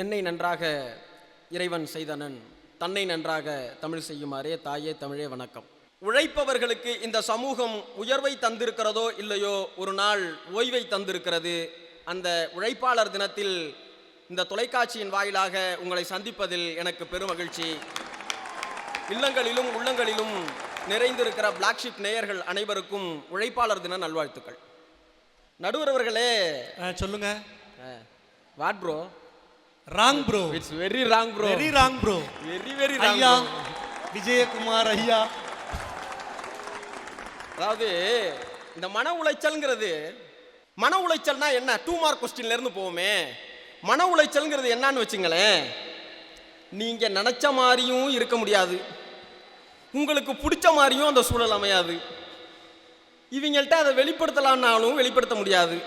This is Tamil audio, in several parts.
என்னை நன்றாக இறைவன் செய்தனன், தன்னை நன்றாக தமிழ் செய்யுமாறே தாயே தமிழே வணக்கம். உழைப்பவர்களுக்கு இந்த சமூகம் உயர்வை தந்திருக்கிறதோ இல்லையோ, ஒரு நாள் ஓய்வை தந்திருக்கிறது. அந்த உழைப்பாளர் தினத்தில் இந்த தொலைக்காட்சியின் வாயிலாக உங்களை சந்திப்பதில் எனக்கு பெரும் மகிழ்ச்சி. இல்லங்களிலும் உள்ளங்களிலும் நிறைந்திருக்கிற பிளாக்ஷிப் நேயர்கள் அனைவருக்கும் உழைப்பாளர் தின நல்வாழ்த்துக்கள். நடுவர் அவர்களே, சொல்லுங்க. What bro? Wrong bro. It's very wrong bro. Very wrong bro. Very wrong ஐயா விஜயகுமார் ஐயா. அதாவது இந்த மன உளைச்சல்ங்கிறது, மன உளைச்சல்னா என்ன? 2 மார்க் கொஸ்டின்ல இருந்து போவோமே. மன உளைச்சல்ங்கிறது என்னன்னு வச்சுங்களேன், நீங்க நினைச்ச மாதிரியும் இருக்க முடியாது, உங்களுக்கு பிடிச்ச மாதிரியும் அந்த சூழல் அமையாது, இவங்கள்ட்ட அதை வெளிப்படுத்தலான்னாலும் வெளிப்படுத்த முடியாது,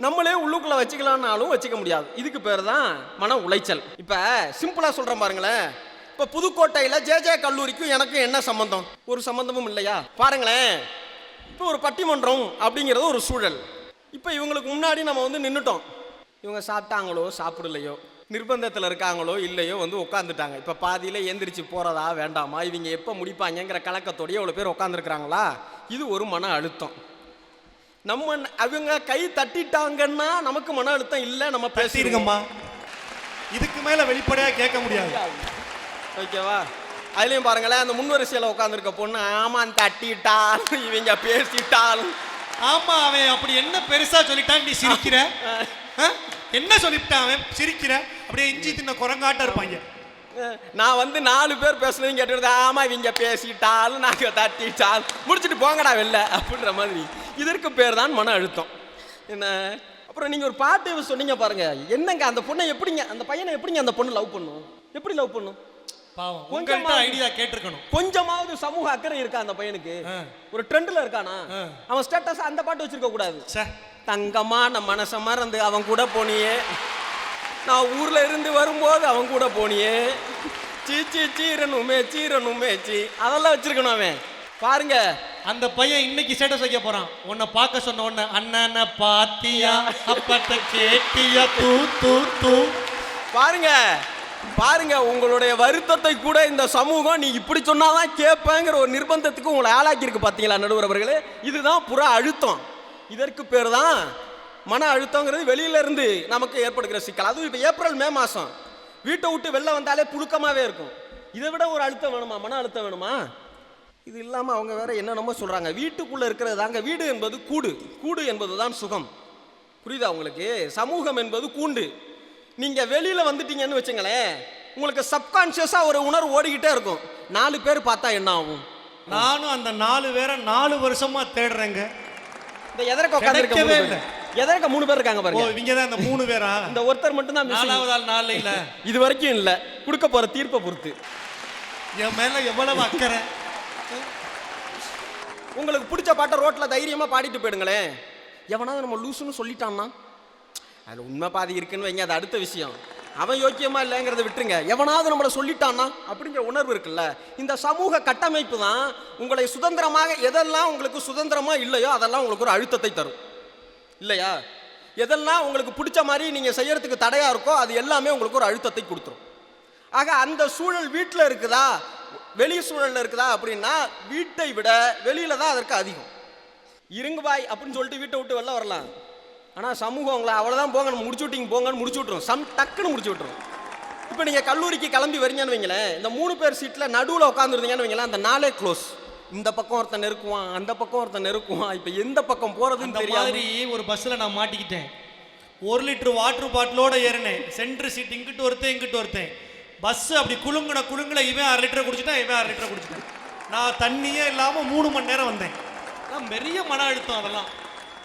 நம்மளே உள்ளுக்குள்ள வச்சுக்கலான்னாலும் வச்சுக்க முடியாது. இதுக்கு பேர் தான் மன உளைச்சல். இப்போ சிம்பிளாக சொல்கிறேன் பாருங்களேன். இப்போ புதுக்கோட்டையில் ஜே கல்லூரிக்கும் எனக்கும் என்ன சம்பந்தம்? ஒரு சம்பந்தமும் இல்லையா? பாருங்களேன், இப்போ ஒரு பட்டிமன்றம் அப்படிங்கிறது ஒரு சூழல். இப்போ இவங்களுக்கு முன்னாடி நம்ம வந்து நின்றுட்டோம். இவங்க சாப்பிட்டாங்களோ சாப்பிடலையோ, நிர்பந்தத்தில் இருக்காங்களோ இல்லையோ, வந்து உட்காந்துட்டாங்க. இப்போ பாதியில் எந்திரிச்சு போகிறதா வேண்டாமா, இவங்க எப்போ முடிப்பாங்கங்கிற கலக்கத்தோடய எவ்வளோ பேர் உட்காந்துருக்குறாங்களா? இது ஒரு மன அழுத்தம். நம்ம அவங்க கை தட்டிட்டாங்கன்னா நமக்கு மன அழுத்தம் இல்லை, நம்ம பேசிருக்கோமா, இதுக்கு மேல வெளிப்படையா கேட்க முடியாது. ஓகேவா? அதுலயும் பாருங்களேன், அந்த முன்வரிசையில் உட்காந்துருக்க பொண்ணு ஆமா தட்டிட்டாலும் இவங்க பேசிட்டாலும், ஆமா அவன் அப்படி என்ன பெருசா சொல்லிட்டான் நீ சிரிக்கிற? என்ன சொல்லிவிட்டான் அவன் சிரிக்கிற? அப்படியே இஞ்சி தின்ன குரங்காட்ட இருப்பாங்க. நான் வந்து 4 பேர் பேசுனதையும் கேட்டு ஆமா இவங்க பேசிட்டாலும் நாங்கள் தட்டிட்டாலும் முடிச்சுட்டு போங்கடா வெளில அப்படின்ற மாதிரி. இதற்கு பேர் தான் மன அழுத்தம். என்ன அப்புறம் நீங்கள் ஒரு பாட்டு சொன்னீங்க பாருங்க, என்னங்க அந்த பொண்ணை எப்படிங்க, அந்த பையனை எப்படிங்க அந்த பொண்ணு லவ் பண்ணும்? எப்படி லவ் பண்ணும்? கொஞ்சம் ஐடியா கேட்டிருக்கணும். கொஞ்சமாவது சமூக அக்கறை இருக்கா அந்த பையனுக்கு? ஒரு ட்ரெண்ட்ல இருக்கானா? அவன் ஸ்டேட்டஸ் அந்த பாட்டு வச்சிருக்க கூடாது. தங்கமான மனச மறந்து அவன் கூட போனியே, நான் ஊர்ல இருந்து வரும்போது அவன் கூட போனியே, சீச்சி சீரனுமே சீரனுமே சீ, அதெல்லாம் வச்சிருக்கணும் அவன். பாருங்க, அந்த பையன் இன்னைக்கு ஸ்டேட்டஸ் வைக்க போறான். உன்னை பார்க்க சொன்ன உடனே அண்ணனை பாத்தியா அப்பட்ட கேட்டியா தூ தூ தூ. பாருங்க பாருங்க, உங்களுடைய வருத்தத்தை கூட இந்த சமூகம் நீ இப்படி சொன்னாதான் கேட்பேங்கிற ஒரு நிர்பந்தத்துக்கு உங்களை ஆளாக்கி இருக்கு. பார்த்தீங்களா நடுவர் அவர்களே? இதுதான் புற அழுத்தம். இதற்கு பேர் தான் மன அழுத்தங்கிறது. வெளியில இருந்து நமக்கு ஏற்படுகிற சிக்கல். அதுவும் இப்போ ஏப்ரல் மே மாதம் வீட்டை விட்டு வெளில வந்தாலே புழுக்கமாகவே இருக்கும். இதை விட ஒரு அழுத்தம் வேணுமா? மன அழுத்தம் வேணுமா? இது இல்லாமல் அவங்க வேற என்னென்னமோ சொல்கிறாங்க. வீட்டுக்குள்ளே இருக்கிறது தாங்க வீடு என்பது கூடு, கூடு என்பது தான் சுகம். புரியுதா உங்களுக்கு? சமூகம் என்பது கூண்டு. நீங்கள் வெளியில் வந்துட்டீங்கன்னு வச்சுங்களேன், உங்களுக்கு சப்கான்ஷியஸாக ஒரு உணர்வு ஓடிக்கிட்டே இருக்கும். 4 பேர் பார்த்தா என்ன ஆகும்? நானும் அந்த 4 பேரை 4 வருஷமா தேடுறேங்க. இந்த எதற்கு உட்காந்துருக்கவே இல்லை. எதற்கு 3 பேர் இருக்காங்க பாருங்க. இவங்க தான் இந்த 3 பேரா? இந்த ஒருத்தர் மட்டும் தான் 4வது ஆள் 4 இல்ல, இது வரைக்கும் இல்லை. கொடுக்க போற தீர்ப்பை பொறுத்து என் மேல எவ்வளவு அக்கறை. உங்களுக்கு பிடிச்ச பாட்டை ரோட்ல தைரியமா பாடிட்டு போயிடுங்களேன். எவனாவது நம்ம லூசுன்னு சொல்லிட்டான்னா, அதில் உண்மை பாதி இருக்குன்னு வைங்க, அது அடுத்த விஷயம். அவன் யோக்கியமா இல்லைங்கிறத விட்டுருங்க. எவனாவது நம்மளை சொல்லிட்டான்னா அப்படிங்கிற உணர்வு இருக்குல்ல, இந்த சமூக கட்டமைப்பு தான் உங்களை சுதந்திரமாக, எதெல்லாம் உங்களுக்கு சுதந்திரமா இல்லையோ அதெல்லாம் உங்களுக்கு ஒரு அழுத்தத்தை தரும் இல்லையா? எதெல்லாம் உங்களுக்கு பிடிச்ச மாதிரி நீங்கள் செய்யறதுக்கு தடையா இருக்கோ அது எல்லாமே உங்களுக்கு ஒரு அழுத்தத்தை கொடுத்துரும். ஆக அந்த சூழல் வீட்டில் இருக்குதா வெளி சூழல்ல இருக்குதா அப்படின்னா, வீட்டை விட வெளியில தான் அதற்கு அதிகம். இருங்க பாய் அப்படின்னு சொல்லிட்டு வீட்டை விட்டு வெளில வரலாம். ஆனால் சமூகம் உங்களை அவ்வளோதான் போங்க முடிச்சு விட்டீங்க போங்கன்னு முடிச்சு விட்ருவோம், டக்குன்னு முடிச்சு விட்ருவோம். இப்போ நீங்கள் கல்லூரிக்கு கிளம்பி வரீங்கன்னு வைங்களேன், இந்த 3 பேர் சீட்டில் நடுவில் உட்காந்துருந்தீங்கன்னு வைங்களேன், அந்த 4 க்ளோஸ். இந்த பக்கம் ஒருத்தன் நெருக்குவான், அந்த பக்கம் ஒருத்தன் நெருக்குவான். இப்போ எந்த பக்கம் போகிறதுன்னு தெரியாது. ஒரு பஸ்ஸில் நான் மாட்டிக்கிட்டேன். 1 லிட்டர் வாட்டர் பாட்டிலோட ஏறினேன். சென்ட்ரு சீட் இங்கிட்டு ஒருத்தன் இங்கிட்டு ஒருத்தன். பஸ் அப்படி குலுங்குல இவன் 1/2 லிட்டர் குடிச்சிட்டான், இவன் 1/2 லிட்டர் குடிச்சிட்டான். நான் தண்ணியே இல்லாமல் 3 மணி நேரம் வந்தேன். பெரிய மன அழுத்தம் அதெல்லாம்.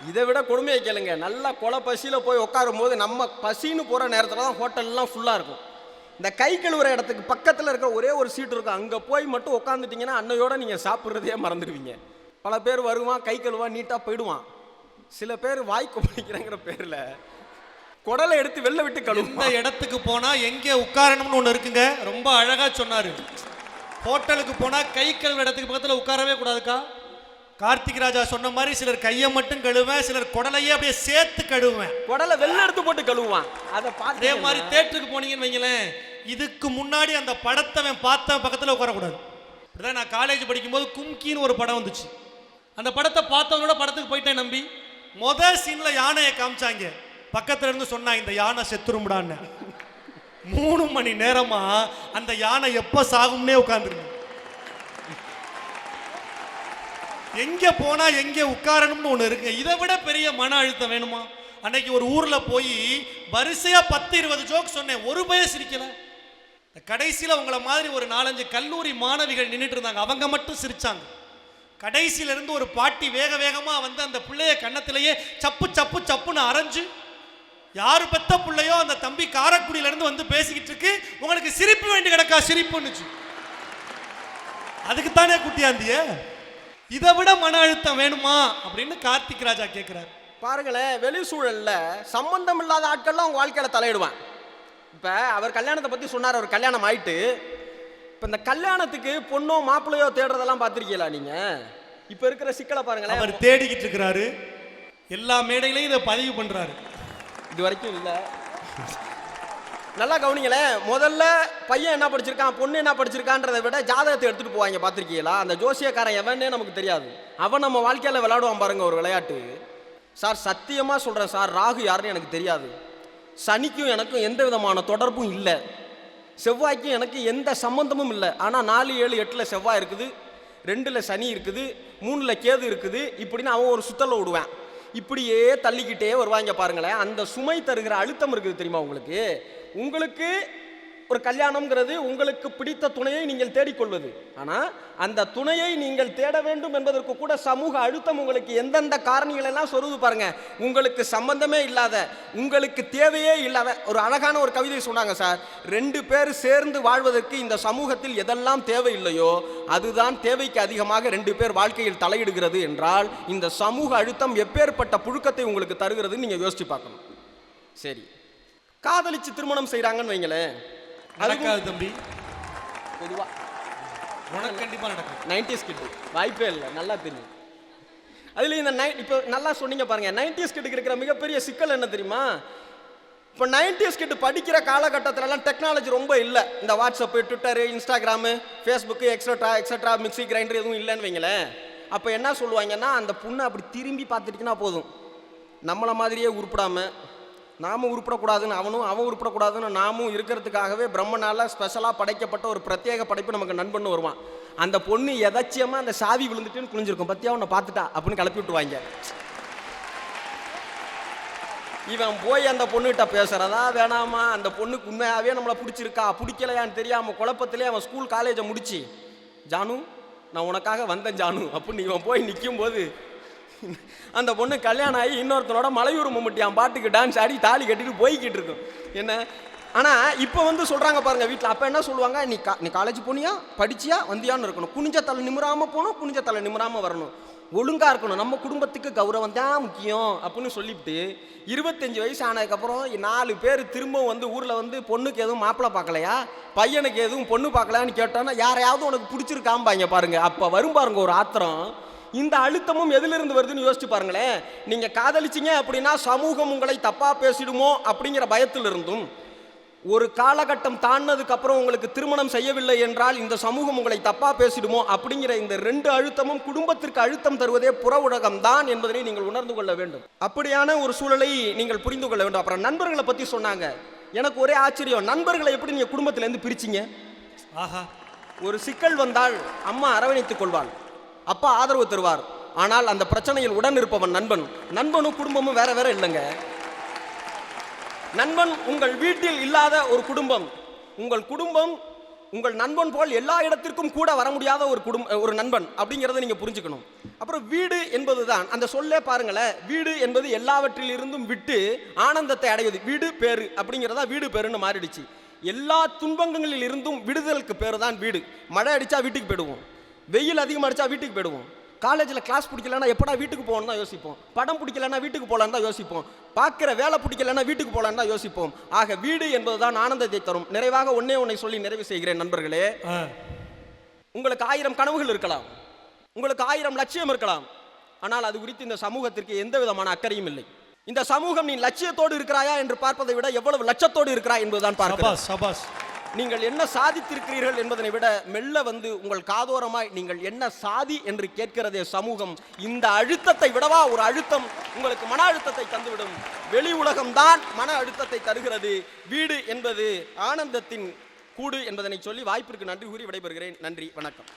இதை விட கொடுமையை கேளுங்க. நல்லா கொலை பசியில் போய் உட்காரும் போது, நம்ம பசின்னு போகிற நேரத்தில் தான் ஹோட்டல்லாம் ஃபுல்லாக இருக்கும். இந்த கை கழுவுற இடத்துக்கு பக்கத்தில் இருக்கிற ஒரே ஒரு சீட்டு இருக்கும், அங்கே போய் மட்டும் உட்காந்துட்டிங்கன்னா அன்னையோட நீங்கள் சாப்பிட்றதே மறந்துடுவீங்க. பல பேர் வருவான், கை கழுவான், நீட்டாக போயிடுவான். சில பேர் வாய்க்கு படிக்கிறங்கிற பேரில் குடலை எடுத்து வெளில விட்டு கழுவு. இந்த இடத்துக்கு போனால் எங்கே உட்காரணும்னு ஒன்று இருக்குங்க, ரொம்ப அழகாக சொன்னார். ஹோட்டலுக்கு போனால் கை கழுவுற இடத்துக்கு பக்கத்தில் உட்காரவே கூடாதுக்கா. கார்த்திக் ராஜா சொன்ன மாதிரி சிலர் கையை மட்டும் கழுவேன், சிலர் குடலையே அப்படியே சேர்த்து கழுவேன். குடலை வெள்ளை எடுத்து போட்டு கழுவுவான். அதை அதே பார்த்து மாதிரி தேட்டருக்கு போனீங்கன்னு வைங்களேன், இதுக்கு முன்னாடி அந்த படத்தை அவன் பார்த்த பக்கத்தில் உட்காரக்கூடாது. இப்படிதான் நான் காலேஜ் படிக்கும்போது கும்கின்னு ஒரு படம் வந்துச்சு. அந்த படத்தை பார்த்தவனோட படத்துக்கு போயிட்டேன் நம்பி. மொதல் சீன்ல யானையை காமிச்சாங்க, பக்கத்துல இருந்து சொன்னா இந்த யானை செத்துரும்டான்னு. 3 மணி நேரமா அந்த யானை எப்ப சாகும்னே உட்கார்ந்துருக்கு. எங்க போனா எங்க உட்காரணும்னு ஒண்ணு இருக்கு. இதை விட பெரிய மன அழுத்தம் வேணுமா? அன்னைக்கு ஒரு ஊர்ல போய் வரிசையா 10-20 ஜோக் சொன்னேன், ஒரு பய சிரிக்கல. கடைசியில உங்களை மாதிரி ஒரு 4-5 கல்லூரி மாணவிகள் நின்றுட்டு இருந்தாங்க, அவங்க மட்டும் சிரிச்சாங்க. கடைசியில இருந்து ஒரு பாட்டி வேக வேகமா வந்து அந்த பிள்ளைய கன்னத்திலேயே சப்பு சப்பு சப்புன்னு அரைஞ்சு, யாரு பெத்த பிள்ளையோ அந்த தம்பி காரைக்குடியில இருந்து வந்து பேசிக்கிட்டு இருக்கு, உங்களுக்கு சிரிப்பு வேண்டி கிடக்கா சிரிப்புன்னுச்சு. அதுக்கு தானே குட்டியாந்திய. இதை விட மன அழுத்தம் வேணுமா அப்படின்னு கார்த்திக் ராஜா கேட்கிறார். பாருங்களேன், வெளி சூழல்ல சம்பந்தம் இல்லாத ஆட்கள்லாம் அவங்க வாழ்க்கையில தலையிடுவான். இப்ப அவர் கல்யாணத்தை பத்தி சொன்னார். அவர் கல்யாணம் ஆயிட்டு இப்ப இந்த கல்யாணத்துக்கு பொண்ணோ மாப்பிள்ளையோ தேடுறதெல்லாம் பார்த்திருக்கீங்களா நீங்க? இப்ப இருக்கிற சிக்கலை பாருங்களேன். அவர் தேடிக்கிட்டு இருக்கிறாரு, எல்லா மேடையிலையும் இதை பதிவு பண்றாரு. இது வரைக்கும் இல்ல, நல்லா கவனிங்களேன். முதல்ல பையன் என்ன படிச்சிருக்கான், பொண்ணு என்ன படிச்சிருக்கான்றதை விட ஜாதகத்தை எடுத்துட்டு போவாங்க, பார்த்திருக்கீங்களா? அந்த ஜோசியக்காரன் எவனே நமக்கு தெரியாது, அவன் நம்ம வாழ்க்கையில விளையாடுவான் பாருங்க ஒரு விளையாட்டு. சார் சத்தியமா சொல்றேன் சார், ராகு யாருன்னு எனக்கு தெரியாது, சனிக்கும் எனக்கும் எந்த விதமான தொடர்பும் இல்லை, செவ்வாய்க்கும் எனக்கு எந்த சம்பந்தமும் இல்லை. ஆனால் 4, 7, 8 செவ்வாய் இருக்குது, 2 சனி இருக்குது, 3 கேது இருக்குது, இப்படின்னு அவன் ஒரு சுத்தல விடுவான். இப்படியே தள்ளிக்கிட்டே வருவாங்க பாருங்களேன். அந்த சுமை தருகிற அழுத்தம் இருக்குது தெரியுமா உங்களுக்கு? உங்களுக்கு ஒரு கல்யாணம்ங்கிறது உங்களுக்கு பிடித்த துணையை நீங்கள் தேடிக்கொள்வது. ஆனால் அந்த துணையை நீங்கள் தேட வேண்டும் என்பதற்கு கூட சமூக அழுத்தம் உங்களுக்கு எந்தெந்த காரணிகள் எல்லாம் சொல்லுது பாருங்க. உங்களுக்கு சம்பந்தமே இல்லாத, உங்களுக்கு தேவையே இல்லாத ஒரு அழகான ஒரு கவிதை சொன்னாங்க சார். 2 பேர் சேர்ந்து வாழ்வதற்கு இந்த சமூகத்தில் எதெல்லாம் தேவை இல்லையோ அதுதான் தேவைக்கு அதிகமாக 2 பேர் வாழ்க்கையில் தலையிடுகிறது என்றால் இந்த சமூக அழுத்தம் எப்பேற்பட்ட புழுக்கத்தை உங்களுக்கு தருகிறதுன்னு நீங்க யோசிச்சு பார்க்கணும். சரி, காதலிச்சு திருமணம் செய்யறாங்கன்னு வைங்களேன், நடக்காது தம்பி, பொதுவா உனக்கு கண்டிப்பா நடக்கும். 90s கிட்டு வாய்ப்பே இல்லை, நல்லா தெரியும். அதுல இந்த இப்போ நல்லா சொன்னீங்க பாருங்க, 90s கிட்டுக்கு இருக்கிற மிகப்பெரிய சிக்கல் என்ன தெரியுமா? இப்போ 90s கிட்டு படிக்கிற காலகட்டத்திலலாம் டெக்னாலஜி ரொம்ப இல்லை. இந்த WhatsApp, Twitter, Instagram, Facebook extra mixie grinder எதுவும் இல்லைன்னு வைங்களேன். அப்போ என்ன சொல்லுவாங்கன்னா, அந்த பொண்ணை அப்படி திரும்பி பார்த்துட்டுனா போதும், நம்மளை மாதிரியே உருப்படாமல் நாமும் உருப்படக்கூடாதுன்னு அவன் உருப்படக்கூடாதுன்னு நாமும் இருக்கிறதுக்காகவே பிரம்மனால ஸ்பெஷலாக படைக்கப்பட்ட ஒரு பிரத்யேக படைப்பு நமக்கு நண்பன் வருவான். அந்த பொண்ணு எதாச்சியமாக அந்த சாவி விழுந்துட்டுன்னு குளிஞ்சிருக்கும், பத்தியா உன்னை பார்த்துட்டா அப்படின்னு கிளப்பி விட்டுருவாங்க. இவன் போய் அந்த பொண்ணுகிட்ட பேசுறதா வேணாமா, அந்த பொண்ணுக்கு உண்மையாகவே நம்மளை பிடிச்சிருக்கா பிடிக்கலையான்னு தெரியாமல் குழப்பத்திலே அவன் ஸ்கூல் காலேஜை முடிச்சு, ஜானு நான் உனக்காக வந்தேன் ஜானு அப்படின்னு இவன் போய் நிற்கும் போது அந்த பொண்ணு கல்யாணம் ஆகி இன்னொருத்தனோட மலையூர் மம்முட்டியான் பாட்டுக்கு டான்ஸ் ஆடி தாலி கட்டிட்டு போய்கிட்டு இருக்கும். என்ன ஆனால் இப்போ வந்து சொல்கிறாங்க பாருங்கள் வீட்டில். அப்போ என்ன சொல்லுவாங்க, நீ காலேஜ் போனியா படிச்சியா வந்தியான்னு இருக்கணும், குனிஞ்ச தலை நிமிராமல் போகணும், குனிஞ்ச தலை நிமிராமல் வரணும், ஒழுங்காக இருக்கணும், நம்ம குடும்பத்துக்கு கௌரவம் தான் முக்கியம் அப்படின்னு சொல்லிவிட்டு 25 வயசு ஆனதுக்கப்புறம் 4 பேர் திரும்ப வந்து ஊரில் வந்து பொண்ணுக்கு எதுவும் மாப்பிள்ளை பார்க்கலையா, பையனுக்கு எதுவும் பொண்ணு பார்க்கலையான்னு கேட்டோன்னா யாரையாவது உனக்கு பிடிச்சிருக்காம்பாங்க பாருங்க. அப்போ வரும் பாருங்க ஒரு ஆத்திரம். இந்த அழுத்தமும் எதிலிருந்து வருதுன்னு யோசிச்சு பாருங்களேன். நீங்க காதலிச்சிங்க அப்படின்னா சமூகம் உங்களை தப்பா பேசிடுமோ அப்படிங்கிற பயத்தில் இருந்தும், ஒரு காலகட்டம் தாண்டதுக்கு அப்புறம் உங்களுக்கு திருமணம் செய்யவில்லை என்றால் இந்த சமூகம் உங்களை தப்பா பேசிடுமோ அப்படிங்கிற இந்த 2 அழுத்தமும் குடும்பத்திற்கு அழுத்தம் தருவதே புற உலகம் தான் என்பதை நீங்கள் உணர்ந்து கொள்ள வேண்டும். அப்படியான ஒரு சூழலை நீங்கள் புரிந்து கொள்ள வேண்டும். அப்புறம் நண்பர்களை பத்தி சொன்னாங்க, எனக்கு ஒரே ஆச்சரியம், நண்பர்களை எப்படி நீங்க குடும்பத்திலேருந்து பிரிச்சிங்க? ஆஹா, ஒரு சிக்கல் வந்தால் அம்மா அரவணைத்துக் கொள்வாள், அப்பா ஆதரவு தருவார். ஆனால் அந்த பிரச்சனையில் உடன் இருப்பவன் நண்பன். நண்பனும் குடும்பமும் வேற வேற இல்லைங்க. நண்பன் உங்கள் வீட்டில் இல்லாத ஒரு குடும்பம், உங்கள் குடும்பம் உங்கள் நண்பன் போல் எல்லா இடத்திற்கும் கூட வர முடியாத ஒரு நண்பன் அப்படிங்கிறத நீங்க புரிஞ்சுக்கணும். அப்புறம் வீடு என்பதுதான் அந்த சொல்லே பாருங்களேன், வீடு என்பது எல்லாவற்றிலிருந்தும் விட்டு ஆனந்தத்தை அடைவது. வீடு பேரு அப்படிங்கிறதா வீடு பேருன்னு மாறிடுச்சு. எல்லா துன்பங்களில் இருந்தும் விடுதலுக்கு பேரு தான் வீடு. மழை அடிச்சா வீட்டுக்கு போயிடுவோம், வெயில் அதிகமாக அடிச்சா வீட்டுக்கு போயிடுவோம், காலேஜில் கிளாஸ் பிடிக்கலன்னா எப்படா வீட்டுக்கு போகணும் தான் யோசிப்போம், படம் பிடிக்கலன்னா வீட்டுக்கு போகலான்னு தான் யோசிப்போம், பார்க்குற வேலை பிடிக்கலன்னா வீட்டுக்கு போகலான்னு தான் யோசிப்போம். ஆக வீடு என்பதுதான் ஆனந்தத்தை தரும். நிறைவாக ஒன்னே ஒன்றை சொல்லி நிறைவு செய்கிறேன் நண்பர்களே. உங்களுக்கு 1000 கனவுகள் இருக்கலாம், உங்களுக்கு 1000 லட்சியம் இருக்கலாம், ஆனால் அது குறித்து இந்த சமூகத்திற்கு எந்த விதமான அக்கறையும் இல்லை. இந்த சமூகம் நீ லட்சியத்தோடு இருக்கிறாயா என்று பார்ப்பதை விட எவ்வளவு லட்சத்தோடு இருக்கிறாய் என்பதுதான் பார்க்கிறது. சபாஸ். நீங்கள் என்ன சாதித்திருக்கிறீர்கள் என்பதனை விட மெல்ல வந்து உங்கள் காதோரமாய் நீங்கள் என்ன சாதி என்று கேட்கிறதே சமூகம். இந்த அழுத்தத்தை விடவா ஒரு அழுத்தம் உங்களுக்கு மன அழுத்தத்தை தந்துவிடும். வெளி உலகம்தான் மன அழுத்தத்தை தருகிறது. வீடு என்பது ஆனந்தத்தின் கூடு என்பதனை சொல்லி வாய்ப்பிற்கு நன்றி கூறி விடைபெறுகிறேன். நன்றி, வணக்கம்.